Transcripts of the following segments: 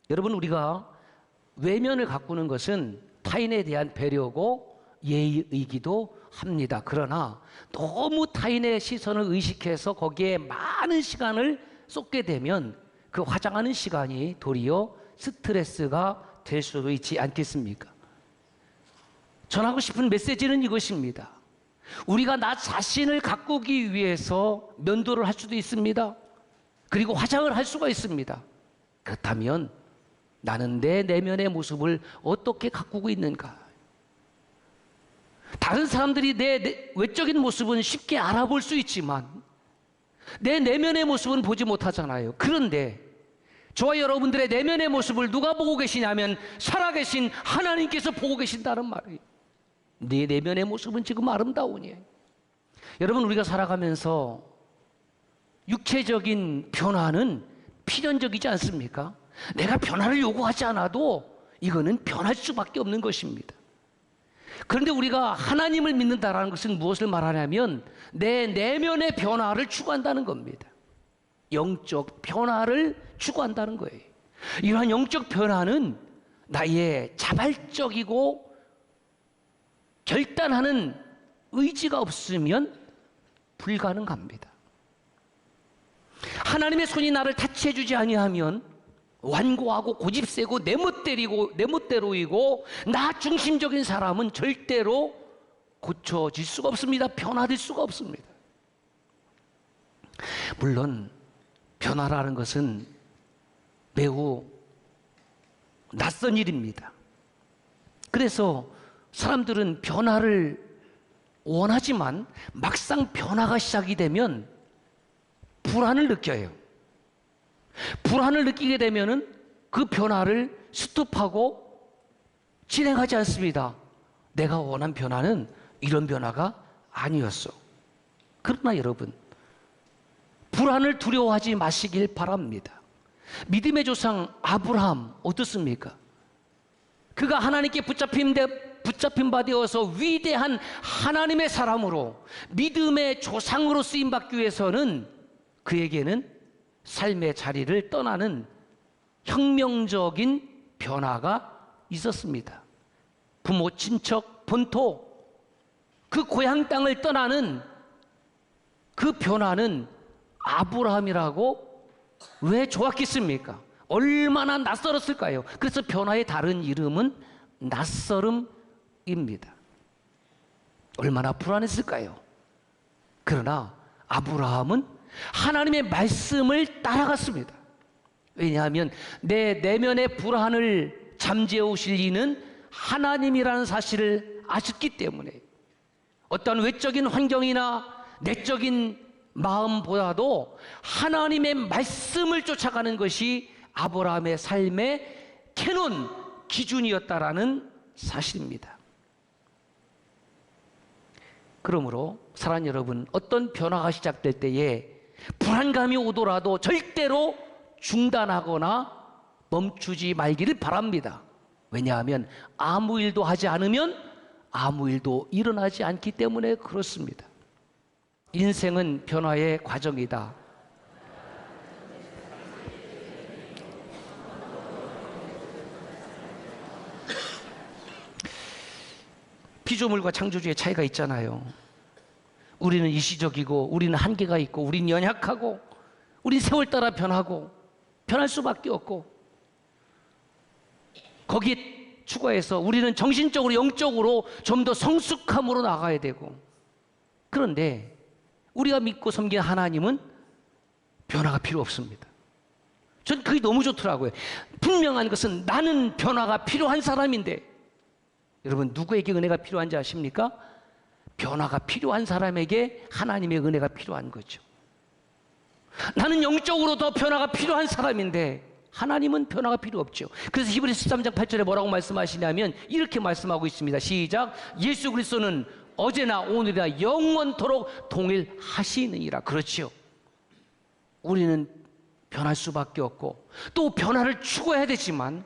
여러분, 우리가 외면을 가꾸는 것은 타인에 대한 배려고 예의이기도 합니다. 그러나 너무 타인의 시선을 의식해서 거기에 많은 시간을 쏟게 되면 그 화장하는 시간이 도리어 스트레스가 될 수도 있지 않겠습니까? 전하고 싶은 메시지는 이것입니다. 우리가 나 자신을 가꾸기 위해서 면도를 할 수도 있습니다. 그리고 화장을 할 수가 있습니다. 그렇다면 나는 내 내면의 모습을 어떻게 가꾸고 있는가? 다른 사람들이 내 외적인 모습은 쉽게 알아볼 수 있지만 내 내면의 모습은 보지 못하잖아요. 그런데 저와 여러분들의 내면의 모습을 누가 보고 계시냐면 살아계신 하나님께서 보고 계신다는 말이에요. 네 내면의 모습은 지금 아름다우니. 여러분, 우리가 살아가면서 육체적인 변화는 필연적이지 않습니까? 내가 변화를 요구하지 않아도 이거는 변할 수밖에 없는 것입니다. 그런데 우리가 하나님을 믿는다는 것은 무엇을 말하냐면 내 내면의 변화를 추구한다는 겁니다. 영적 변화를 추구한다는 거예요. 이러한 영적 변화는 나의 자발적이고 결단하는 의지가 없으면 불가능합니다. 하나님의 손이 나를 타치해주지 아니하면 완고하고 고집세고 내 멋대로이고 나 중심적인 사람은 절대로 고쳐질 수가 없습니다. 변화될 수가 없습니다. 물론 변화라는 것은 매우 낯선 일입니다. 그래서 사람들은 변화를 원하지만 막상 변화가 시작이 되면 불안을 느껴요. 불안을 느끼게 되면은 그 변화를 스톱하고 진행하지 않습니다. 내가 원한 변화는 이런 변화가 아니었어. 그러나 여러분, 불안을 두려워하지 마시길 바랍니다. 믿음의 조상 아브라함 어떻습니까? 그가 하나님께 붙잡힌 바 되어서 위대한 하나님의 사람으로 믿음의 조상으로 쓰임받기 위해서는 그에게는 삶의 자리를 떠나는 혁명적인 변화가 있었습니다. 부모, 친척, 본토, 그 고향 땅을 떠나는 그 변화는 아브라함이라고 왜 좋았겠습니까? 얼마나 낯설었을까요? 그래서 변화의 다른 이름은 낯설음입니다. 얼마나 불안했을까요? 그러나 아브라함은 하나님의 말씀을 따라갔습니다. 왜냐하면 내 내면의 불안을 잠재우실 이는 하나님이라는 사실을 아셨기 때문에 어떤 외적인 환경이나 내적인 마음보다도 하나님의 말씀을 쫓아가는 것이 아브라함의 삶의 캐논 기준이었다라는 사실입니다. 그러므로 사랑하는 여러분, 어떤 변화가 시작될 때에 불안감이 오더라도 절대로 중단하거나 멈추지 말기를 바랍니다. 왜냐하면 아무 일도 하지 않으면 아무 일도 일어나지 않기 때문에 그렇습니다. 인생은 변화의 과정이다. 피조물과 창조주의 차이가 있잖아요. 우리는 일시적이고 우리는 한계가 있고 우리는 연약하고 우리는 세월 따라 변하고 변할 수밖에 없고 거기에 추가해서 우리는 정신적으로 영적으로 좀 더 성숙함으로 나가야 되고 그런데 우리가 믿고 섬기는 하나님은 변화가 필요 없습니다. 전 그게 너무 좋더라고요. 분명한 것은 나는 변화가 필요한 사람인데 여러분 누구에게 은혜가 필요한지 아십니까? 변화가 필요한 사람에게 하나님의 은혜가 필요한 거죠. 나는 영적으로 더 변화가 필요한 사람인데 하나님은 변화가 필요 없죠. 그래서 히브리서 13장 8절에 뭐라고 말씀하시냐면 이렇게 말씀하고 있습니다. 시작. 예수 그리스도는 어제나 오늘이나 영원토록 동일하시느니라. 그렇죠. 우리는 변할 수밖에 없고 또 변화를 추구해야 되지만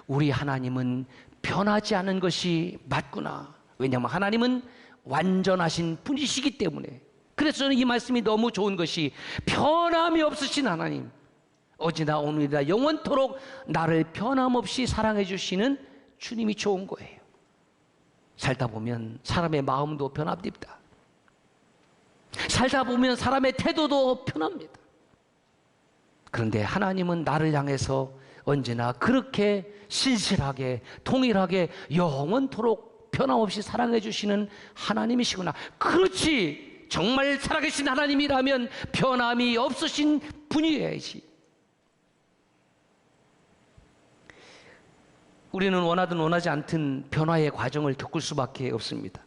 우리 하나님은 변하지 않은 것이 맞구나. 왜냐하면 하나님은 완전하신 분이시기 때문에. 그래서 저는 이 말씀이 너무 좋은 것이 변함이 없으신 하나님, 어제나 오늘이나 영원토록 나를 변함없이 사랑해 주시는 주님이 좋은 거예요. 살다 보면 사람의 마음도 변합니다. 살다 보면 사람의 태도도 변합니다. 그런데 하나님은 나를 향해서 언제나 그렇게 신실하게 동일하게 영원토록 변함없이 사랑해 주시는 하나님이시구나. 그렇지, 정말 살아계신 하나님이라면 변함이 없으신 분이어야지. 우리는 원하든 원하지 않든 변화의 과정을 겪을 수밖에 없습니다.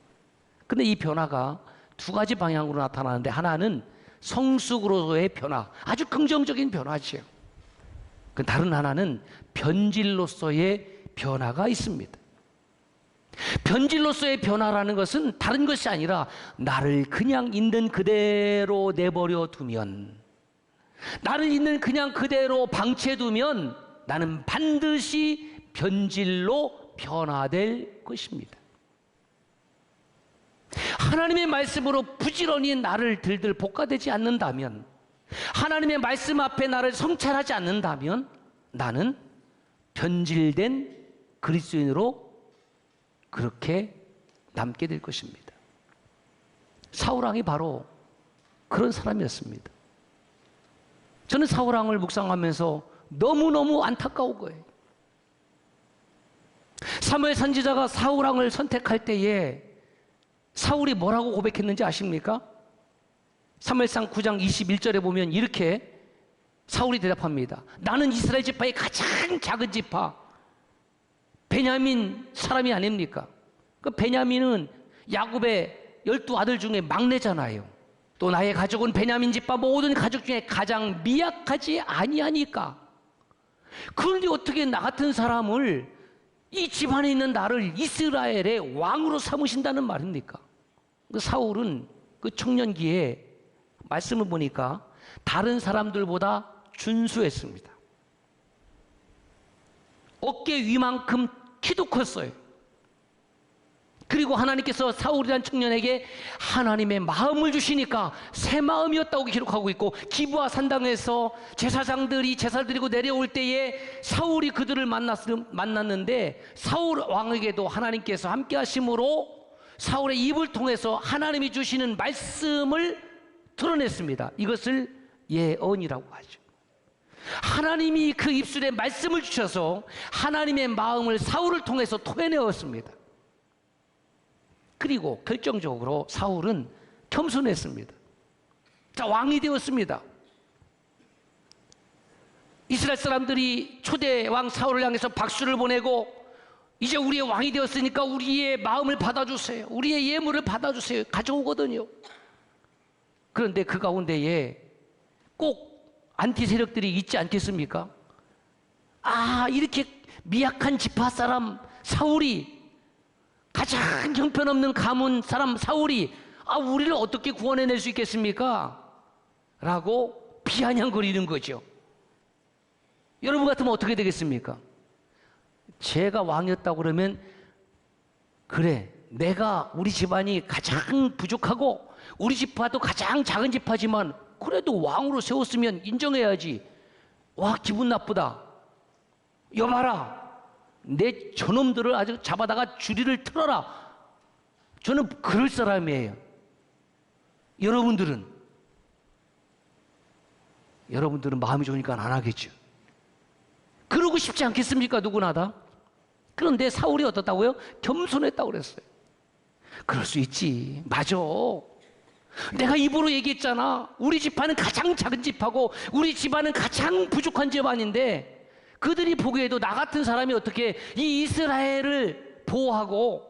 근데 이 변화가 두 가지 방향으로 나타나는데, 하나는 성숙으로의 변화, 아주 긍정적인 변화지요. 다른 하나는 변질로서의 변화가 있습니다. 변질로서의 변화라는 것은 다른 것이 아니라 나를 그냥 있는 그대로 내버려 두면, 나를 있는 그냥 그대로 방치해두면 나는 반드시 변질로 변화될 것입니다. 하나님의 말씀으로 부지런히 나를 들들 볶아대지 않는다면, 하나님의 말씀 앞에 나를 성찰하지 않는다면 나는 변질된 그리스도인으로 그렇게 남게 될 것입니다. 사울왕이 바로 그런 사람이었습니다. 저는 사울왕을 묵상하면서 너무너무 안타까운 거예요. 사무엘 선지자가 사울왕을 선택할 때에 사울이 뭐라고 고백했는지 아십니까? 사무엘상 9장 21절에 보면 이렇게 사울이 대답합니다. 나는 이스라엘 지파의 가장 작은 지파 베냐민 사람이 아닙니까? 그 베냐민은 야곱의 12아들 중에 막내잖아요. 또 나의 가족은 베냐민 지파 모든 가족 중에 가장 미약하지 아니하니까. 그런데 어떻게 나 같은 사람을, 이 집안에 있는 나를 이스라엘의 왕으로 삼으신다는 말입니까? 그 사울은 그 청년기에 말씀을 보니까 다른 사람들보다 준수했습니다. 어깨 위만큼 키도 컸어요. 그리고 하나님께서 사울이라는 청년에게 하나님의 마음을 주시니까 새 마음이었다고 기록하고 있고, 기브아 산당에서 제사장들이 제사를 드리고 내려올 때에 사울이 그들을 만났는데 사울 왕에게도 하나님께서 함께 하심으로 사울의 입을 통해서 하나님이 주시는 말씀을 드러냈습니다. 이것을 예언이라고 하죠. 하나님이 그 입술에 말씀을 주셔서 하나님의 마음을 사울을 통해서 토해내었습니다. 그리고 결정적으로 사울은 겸손했습니다. 자, 왕이 되었습니다. 이스라엘 사람들이 초대 왕 사울을 향해서 박수를 보내고, 이제 우리의 왕이 되었으니까 우리의 마음을 받아주세요, 우리의 예물을 받아주세요 가져오거든요. 그런데 그 가운데에 꼭 안티 세력들이 있지 않겠습니까? 아, 이렇게 미약한 지파 사람 사울이, 가장 형편없는 가문 사람 사울이, 아, 우리를 어떻게 구원해낼 수 있겠습니까? 라고 비아냥거리는 거죠. 여러분 같으면 어떻게 되겠습니까? 제가 왕이었다고 그러면, 그래, 내가 우리 집안이 가장 부족하고 우리 지파도 가장 작은 지파지만 그래도 왕으로 세웠으면 인정해야지. 와, 기분 나쁘다. 여봐라, 내 저놈들을 아주 잡아다가 주리를 틀어라. 저는 그럴 사람이에요. 여러분들은 마음이 좋으니까 안 하겠죠. 그러고 싶지 않겠습니까? 누구나 다. 그런데 사울이 어떻다고요? 겸손했다고 그랬어요. 그럴 수 있지. 맞아. 내가 입으로 얘기했잖아. 우리 집안은 가장 작은 집하고 우리 집안은 가장 부족한 집안인데, 그들이 보기에도 나 같은 사람이 어떻게 이 이스라엘을 보호하고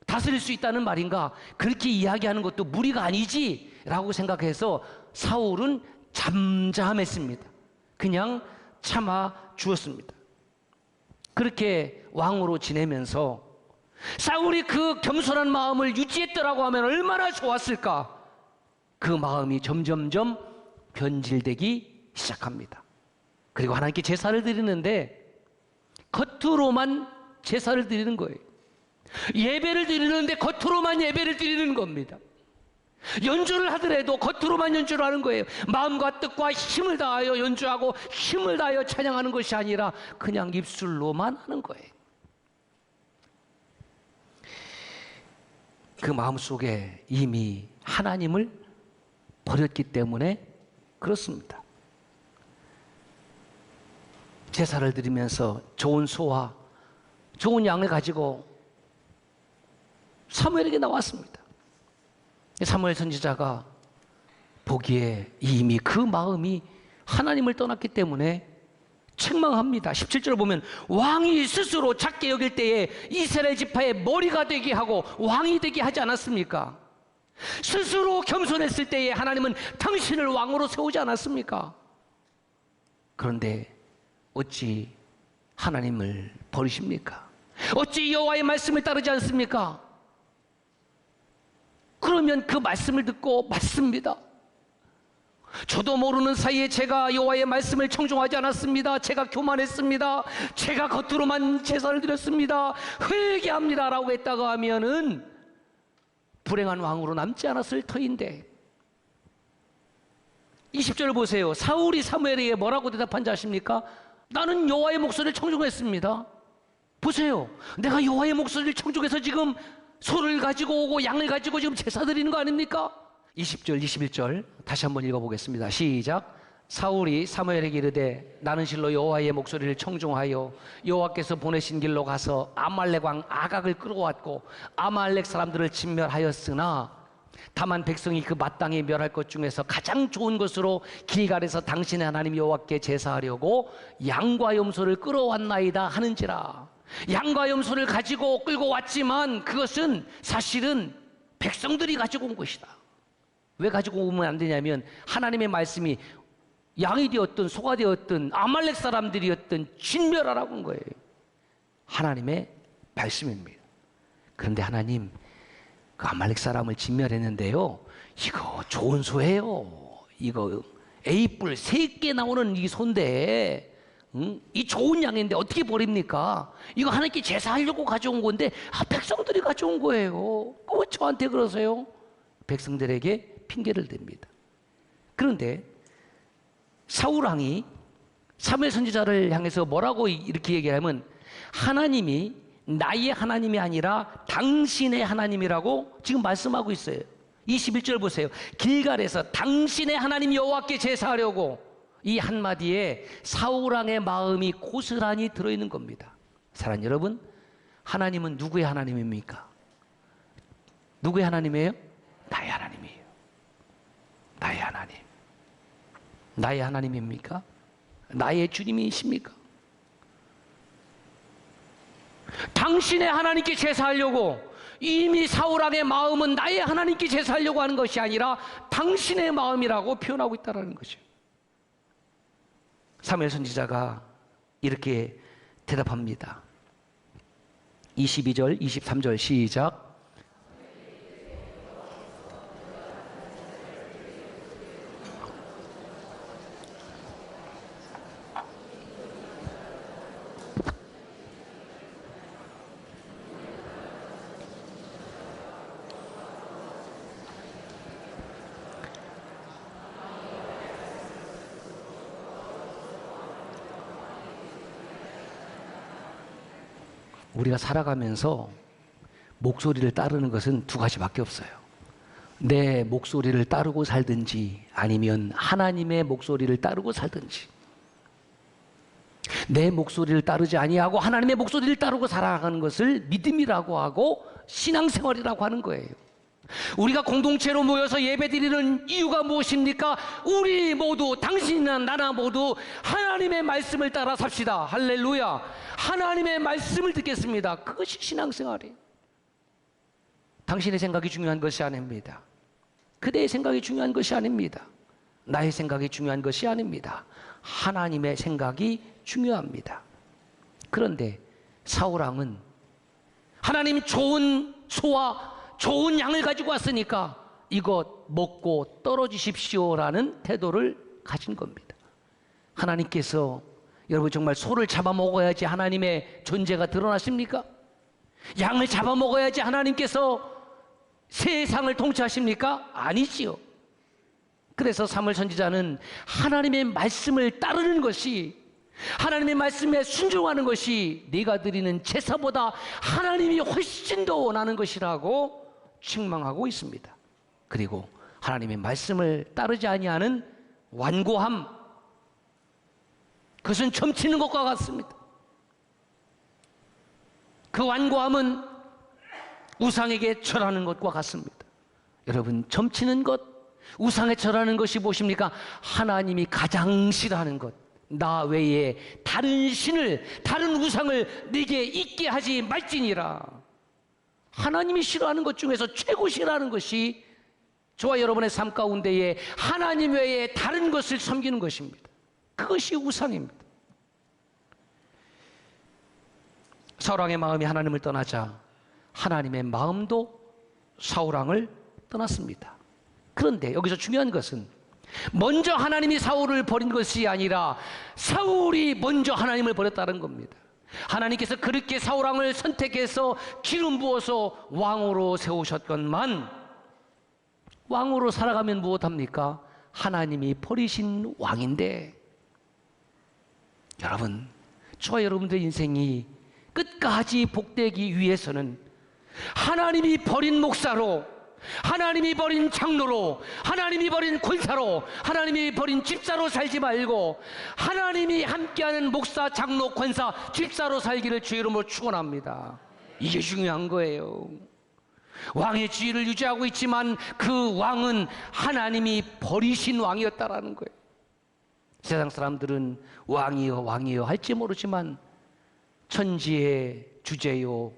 다스릴 수 있다는 말인가? 그렇게 이야기하는 것도 무리가 아니지 라고 생각해서 사울은 잠잠했습니다. 그냥 참아 주었습니다. 그렇게 왕으로 지내면서 사울이 그 겸손한 마음을 유지했더라고 하면 얼마나 좋았을까? 그 마음이 점점점 변질되기 시작합니다. 그리고 하나님께 제사를 드리는데 겉으로만 제사를 드리는 거예요. 예배를 드리는데 겉으로만 예배를 드리는 겁니다. 연주를 하더라도 겉으로만 연주를 하는 거예요. 마음과 뜻과 힘을 다하여 연주하고 힘을 다하여 찬양하는 것이 아니라 그냥 입술로만 하는 거예요. 그 마음속에 이미 하나님을 버렸기 때문에 그렇습니다. 제사를 드리면서 좋은 소와 좋은 양을 가지고 사무엘에게 나왔습니다. 사무엘 선지자가 보기에 이미 그 마음이 하나님을 떠났기 때문에 책망합니다. 17절 보면 왕이 스스로 작게 여길 때에 이스라엘 지파의 머리가 되게 하고 왕이 되게 하지 않았습니까? 스스로 겸손했을 때에 하나님은 당신을 왕으로 세우지 않았습니까? 그런데 어찌 하나님을 버리십니까? 어찌 여호와의 말씀을 따르지 않습니까? 그러면 그 말씀을 듣고 맞습니다. 저도 모르는 사이에 제가 여호와의 말씀을 청종하지 않았습니다. 제가 교만했습니다. 제가 겉으로만 제사를 드렸습니다. 회개합니다 라고 했다가 하면은 불행한 왕으로 남지 않았을 터인데 20절 보세요. 사울이 사무엘에게 뭐라고 대답한지 아십니까? 나는 여호와의 목소리를 청종했습니다. 보세요. 내가 여호와의 목소리를 청종해서 지금 소를 가지고 오고 양을 가지고 지금 제사 드리는 거 아닙니까? 20절 21절 다시 한번 읽어보겠습니다. 시작. 사울이 사무엘에게 이르되 나는 실로 여호와의 목소리를 청종하여 여호와께서 보내신 길로 가서 아말렉 왕 아각을 끌어왔고 아말렉 사람들을 진멸하였으나 다만 백성이 그 마땅히 멸할 것 중에서 가장 좋은 것으로 길갈에서 당신의 하나님 여호와께 제사하려고 양과 염소를 끌어왔나이다 하는지라. 양과 염소를 가지고 끌고 왔지만 그것은 사실은 백성들이 가지고 온 것이다. 왜 가지고 오면 안 되냐면 하나님의 말씀이 양이 되었든 소가 되었든 아말렉 사람들이었든 진멸하라고 한 거예요. 하나님의 말씀입니다. 그런데 하나님 그 아말렉 사람을 진멸했는데요, 이거 좋은 소예요. 이거 A뿔 3개 나오는 이 소인데 이 좋은 양인데 어떻게 버립니까? 이거 하나님께 제사하려고 가져온 건데 백성들이 가져온 거예요. 왜 저한테 그러세요? 백성들에게 핑계를 댑니다. 그런데 사울왕이 사무엘 선지자를 향해서 뭐라고 이렇게 얘기하면 하나님이 나의 하나님이 아니라 당신의 하나님이라고 지금 말씀하고 있어요. 21절 보세요. 길갈에서 당신의 하나님 여호와께 제사하려고, 이 한마디에 사울왕의 마음이 고스란히 들어있는 겁니다. 사랑하는 여러분, 하나님은 누구의 하나님입니까? 누구의 하나님이에요? 나의 하나님이에요. 나의 하나님. 나의 하나님입니까? 나의 주님이십니까? 당신의 하나님께 제사하려고, 이미 사울왕의 마음은 나의 하나님께 제사하려고 하는 것이 아니라 당신의 마음이라고 표현하고 있다는 것이죠. 사무엘 선지자가 이렇게 대답합니다. 22절, 23절 시작. 우리가 살아가면서 목소리를 따르는 것은 두 가지밖에 없어요. 내 목소리를 따르고 살든지 아니면 하나님의 목소리를 따르고 살든지. 내 목소리를 따르지 아니하고 하나님의 목소리를 따르고 살아가는 것을 믿음이라고 하고 신앙생활이라고 하는 거예요. 우리가 공동체로 모여서 예배드리는 이유가 무엇입니까? 우리 모두, 당신이나 나나 모두 하나님의 말씀을 따라 삽시다. 할렐루야. 하나님의 말씀을 듣겠습니다. 그것이 신앙생활이에요. 당신의 생각이 중요한 것이 아닙니다. 그대의 생각이 중요한 것이 아닙니다. 나의 생각이 중요한 것이 아닙니다. 하나님의 생각이 중요합니다. 그런데 사울왕은 하나님 좋은 소와 좋은 양을 가지고 왔으니까 이것 먹고 떨어지십시오라는 태도를 가진 겁니다. 하나님께서 여러분 정말 소를 잡아먹어야지 하나님의 존재가 드러나십니까? 양을 잡아먹어야지 하나님께서 세상을 통치하십니까? 아니지요. 그래서 사무엘 선지자는 하나님의 말씀을 따르는 것이, 하나님의 말씀에 순종하는 것이 네가 드리는 제사보다 하나님이 훨씬 더 원하는 것이라고 책망하고 있습니다. 그리고 하나님의 말씀을 따르지 아니하는 완고함, 그것은 점치는 것과 같습니다. 그 완고함은 우상에게 절하는 것과 같습니다. 여러분, 점치는 것, 우상에 절하는 것이 무엇입니까? 하나님이 가장 싫어하는 것, 나 외에 다른 신을, 다른 우상을 네게 있게 하지 말지니라. 하나님이 싫어하는 것 중에서 최고 싫어하는 것이 저와 여러분의 삶 가운데에 하나님 외에 다른 것을 섬기는 것입니다. 그것이 우상입니다. 사울왕의 마음이 하나님을 떠나자 하나님의 마음도 사울왕을 떠났습니다. 그런데 여기서 중요한 것은 먼저 하나님이 사울을 버린 것이 아니라 사울이 먼저 하나님을 버렸다는 겁니다. 하나님께서 그렇게 사울왕을 선택해서 기름 부어서 왕으로 세우셨건만 왕으로 살아가면 무엇합니까? 하나님이 버리신 왕인데, 여러분, 저와 여러분들의 인생이 끝까지 복되기 위해서는 하나님이 버린 목사로, 하나님이 버린 장로로, 하나님이 버린 권사로, 하나님이 버린 집사로 살지 말고 하나님이 함께하는 목사, 장로, 권사, 집사로 살기를 주의 이름으로 축원합니다. 이게 중요한 거예요. 왕의 지위를 유지하고 있지만 그 왕은 하나님이 버리신 왕이었다라는 거예요. 세상 사람들은 왕이여 왕이여 할지 모르지만 천지의 주제요,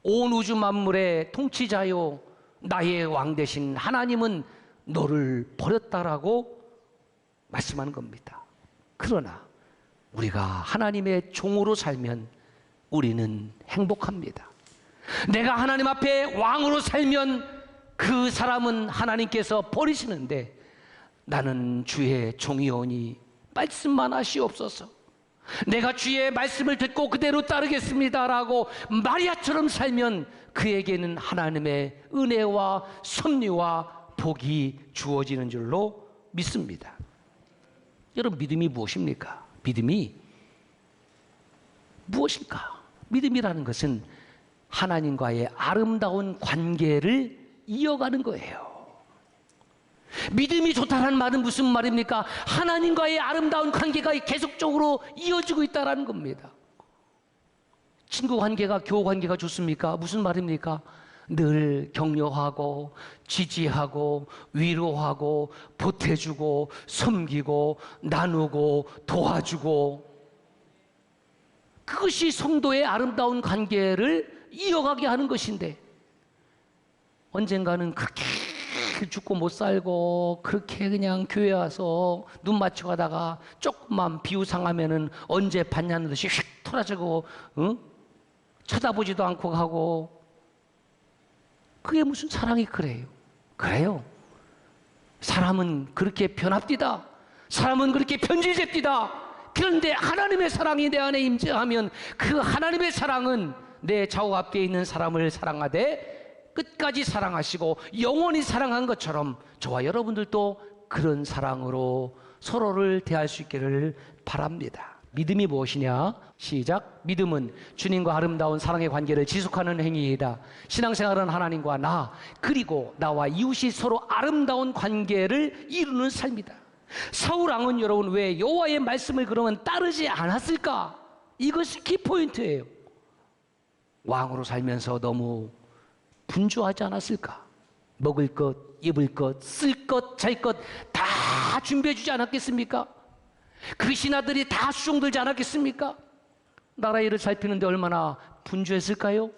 온 우주 만물의 통치자요, 나의 왕 되신 하나님은 너를 버렸다라고 말씀하는 겁니다. 그러나 우리가 하나님의 종으로 살면 우리는 행복합니다. 내가 하나님 앞에 왕으로 살면 그 사람은 하나님께서 버리시는데, 나는 주의 종이오니 말씀만 하시옵소서, 내가 주의 말씀을 듣고 그대로 따르겠습니다라고 마리아처럼 살면 그에게는 하나님의 은혜와 섭리와 복이 주어지는 줄로 믿습니다. 여러분, 믿음이 무엇입니까? 믿음이 무엇일까? 믿음이라는 것은 하나님과의 아름다운 관계를 이어가는 거예요. 믿음이 좋다는 말은 무슨 말입니까? 하나님과의 아름다운 관계가 계속적으로 이어지고 있다는 겁니다. 친구 관계가, 교우 관계가 좋습니까? 무슨 말입니까? 늘 격려하고 지지하고 위로하고 보태주고 섬기고 나누고 도와주고, 그것이 성도의 아름다운 관계를 이어가게 하는 것인데, 언젠가는 그렇게 죽고 못 살고 그렇게 그냥 교회 와서 눈 맞추고 가다가 조금만 비우상하면은 언제 봤냐는 듯이 휙 돌아지고 쳐다보지도 않고 가고, 그게 무슨 사랑이 그래요? 그래요. 사람은 그렇게 변합디다. 사람은 그렇게 변질됩디다. 그런데 하나님의 사랑이 내 안에 임재하면 그 하나님의 사랑은 내 좌우 앞에 있는 사람을 사랑하되 끝까지 사랑하시고 영원히 사랑한 것처럼 저와 여러분들도 그런 사랑으로 서로를 대할 수 있기를 바랍니다. 믿음이 무엇이냐? 시작. 믿음은 주님과 아름다운 사랑의 관계를 지속하는 행위이다. 신앙생활은 하나님과 나, 그리고 나와 이웃이 서로 아름다운 관계를 이루는 삶이다. 사울왕은 여러분 왜 여호와의 말씀을 그러면 따르지 않았을까? 이것이 키포인트예요. 왕으로 살면서 너무 분주하지 않았을까? 먹을 것, 입을 것, 쓸 것, 잘 것 다 준비해 주지 않았겠습니까? 그 신하들이 다 수종들지 않았겠습니까? 나라 일을 살피는데 얼마나 분주했을까요?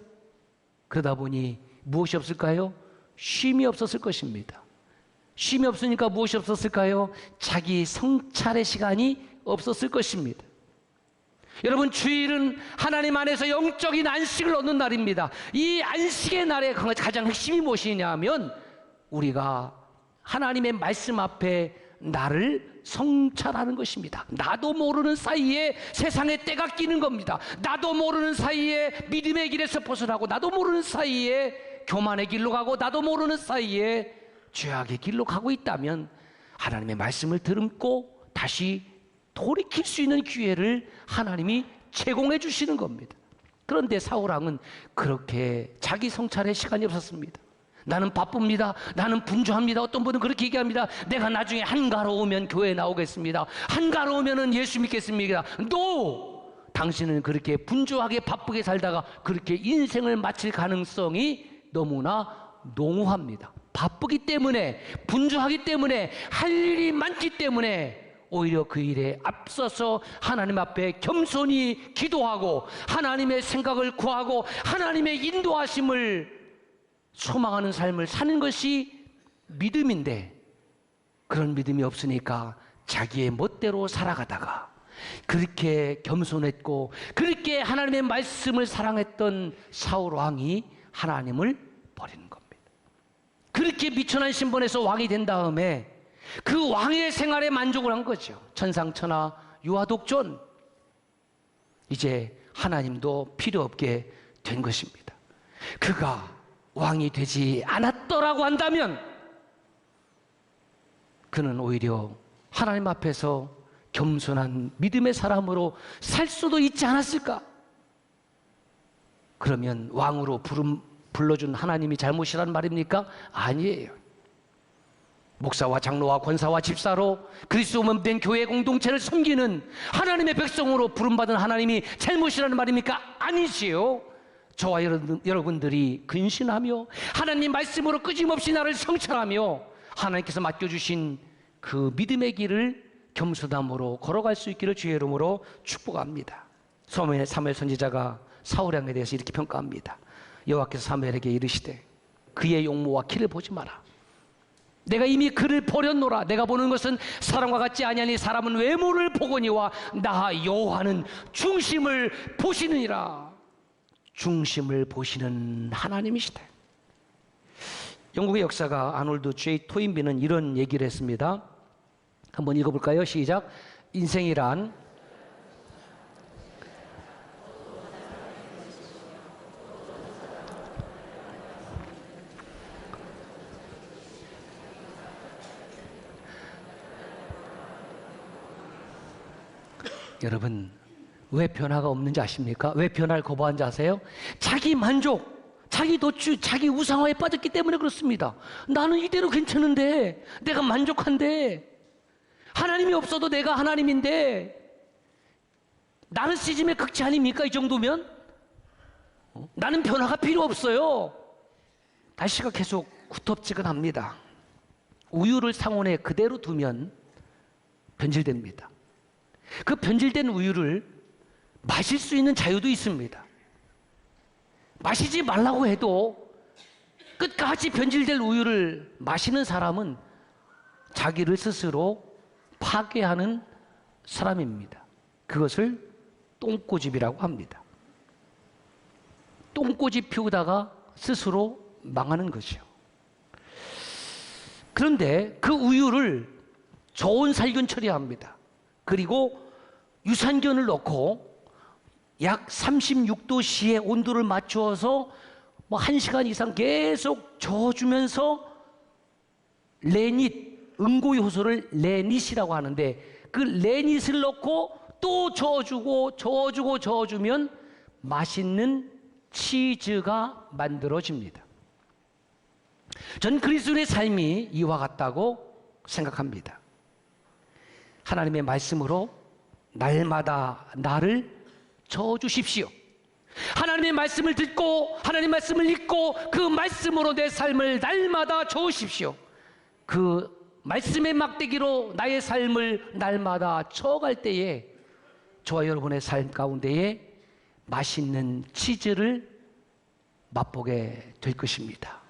그러다 보니 무엇이 없을까요? 쉼이 없었을 것입니다. 쉼이 없으니까 무엇이 없었을까요? 자기 성찰의 시간이 없었을 것입니다. 여러분, 주일은 하나님 안에서 영적인 안식을 얻는 날입니다. 이 안식의 날의 가장 핵심이 무엇이냐면 우리가 하나님의 말씀 앞에 나를 성찰하는 것입니다. 나도 모르는 사이에 세상에 때가 끼는 겁니다. 나도 모르는 사이에 믿음의 길에서 벗어나고 나도 모르는 사이에 교만의 길로 가고 나도 모르는 사이에 죄악의 길로 가고 있다면 하나님의 말씀을 듣고 다시 돌이킬 수 있는 기회를 하나님이 제공해 주시는 겁니다. 그런데 사울왕은 그렇게 자기 성찰의 시간이 없었습니다. 나는 바쁩니다. 나는 분주합니다. 어떤 분은 그렇게 얘기합니다. 내가 나중에 한가로우면 교회에 나오겠습니다. 한가로우면 예수 믿겠습니다. No! 당신은 그렇게 분주하게 바쁘게 살다가 그렇게 인생을 마칠 가능성이 너무나 농후합니다. 바쁘기 때문에, 분주하기 때문에, 할 일이 많기 때문에 오히려 그 일에 앞서서 하나님 앞에 겸손히 기도하고 하나님의 생각을 구하고 하나님의 인도하심을 소망하는 삶을 사는 것이 믿음인데, 그런 믿음이 없으니까 자기의 멋대로 살아가다가 그렇게 겸손했고 그렇게 하나님의 말씀을 사랑했던 사울 왕이 하나님을 버리는 겁니다. 그렇게 미천한 신분에서 왕이 된 다음에 그 왕의 생활에 만족을 한 거죠. 천상천하 유아독존. 이제 하나님도 필요 없게 된 것입니다. 그가 왕이 되지 않았더라고 한다면 그는 오히려 하나님 앞에서 겸손한 믿음의 사람으로 살 수도 있지 않았을까? 그러면 왕으로 불러준 하나님이 잘못이란 말입니까? 아니에요. 목사와 장로와 권사와 집사로 그리스도 몸 된 교회 공동체를 섬기는 하나님의 백성으로 부름받은 하나님이 잘못이라는 말입니까? 아니지요. 저와 여러분들이 근신하며 하나님 말씀으로 끊임없이 나를 성찰하며 하나님께서 맡겨주신 그 믿음의 길을 겸손함으로 걸어갈 수 있기를 주의 이름으로 축복합니다. 사무엘 선지자가 사울 왕에 대해서 이렇게 평가합니다. 여호와께서 사무엘에게 이르시되 그의 용모와 키를 보지 마라. 내가 이미 그를 버렸노라. 내가 보는 것은 사람과 같지 아니하니 사람은 외모를 보거니와 나 여호와는 중심을 보시느니라. 중심을 보시는 하나님이시다. 영국의 역사가 아놀드 J. 토인비는 이런 얘기를 했습니다. 한번 읽어볼까요? 시작. 인생이란 여러분, 왜 변화가 없는지 아십니까? 왜 변화를 거부한지 아세요? 자기 만족, 자기 도취, 자기 우상화에 빠졌기 때문에 그렇습니다. 나는 이대로 괜찮은데, 내가 만족한데, 하나님이 없어도 내가 하나님인데, 나르시즘의 극치 아닙니까? 이 정도면? 나는 변화가 필요 없어요. 날씨가 계속 구텁지근합니다. 우유를 상온에 그대로 두면 변질됩니다. 그 변질된 우유를 마실 수 있는 자유도 있습니다. 마시지 말라고 해도 끝까지 변질될 우유를 마시는 사람은 자기를 스스로 파괴하는 사람입니다. 그것을 똥꼬집이라고 합니다. 똥꼬집 피우다가 스스로 망하는 것이요. 그런데 그 우유를 좋은 살균 처리합니다. 그리고 유산균을 넣고 약 36도씨의 온도를 맞추어서 1시간 이상 계속 저어주면서 레닛, 응고효소를 레닛이라고 하는데 그 레닛을 넣고 또 저어주면 맛있는 치즈가 만들어집니다. 전 그리스도의 삶이 이와 같다고 생각합니다. 하나님의 말씀으로 날마다 나를 저어주십시오. 하나님의 말씀을 듣고 하나님의 말씀을 읽고 그 말씀으로 내 삶을 날마다 저으십시오. 그 말씀의 막대기로 나의 삶을 날마다 저어갈 때에 저와 여러분의 삶 가운데에 맛있는 치즈를 맛보게 될 것입니다.